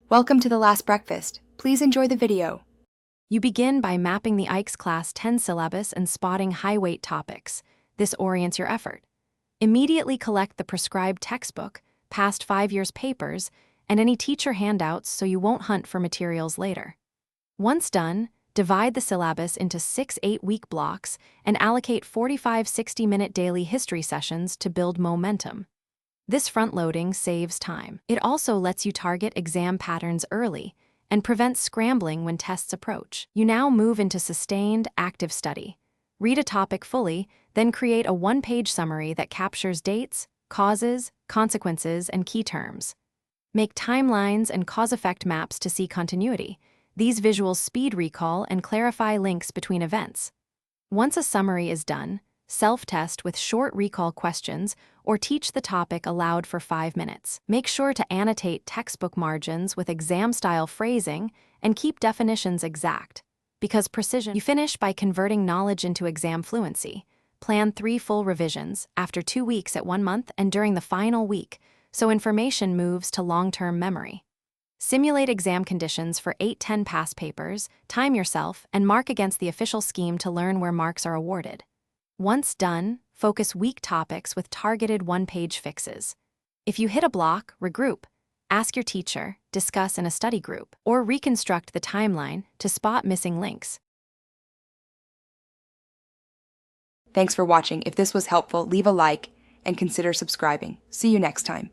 Welcome to the last breakfast. Please enjoy the video. You begin by mapping the Icse Class 10 syllabus and spotting high-weight topics. This orients your effort. Immediately collect the prescribed textbook, past 5 years' papers, and any teacher handouts so you won't hunt for materials later. Once done, divide the syllabus into 6 8-week blocks and allocate 45 60-minute daily history sessions to build momentum. This front-loading saves time. It also lets you target exam patterns early and prevents scrambling when tests approach. You now move into sustained, active study. Read a topic fully, then create a one-page summary that captures dates, causes, consequences, and key terms. Make timelines and cause-effect maps to see continuity. These visuals speed recall and clarify links between events. Once a summary is done, self-test with short recall questions or teach the topic aloud for 5 minutes. Make sure to annotate textbook margins with exam-style phrasing and keep definitions exact. Because precision, you finish by converting knowledge into exam fluency. Plan 3 full revisions, after 2 weeks at 1 month and during the final week, so information moves to long-term memory. Simulate exam conditions for 8-10 pass papers, time yourself, and mark against the official scheme to learn where marks are awarded. Once done, focus weak topics with targeted one-page fixes. If you hit a block, regroup. Ask your teacher, discuss in a study group, or reconstruct the timeline to spot missing links. Thanks for watching. If this was helpful, leave a like and consider subscribing. See you next time.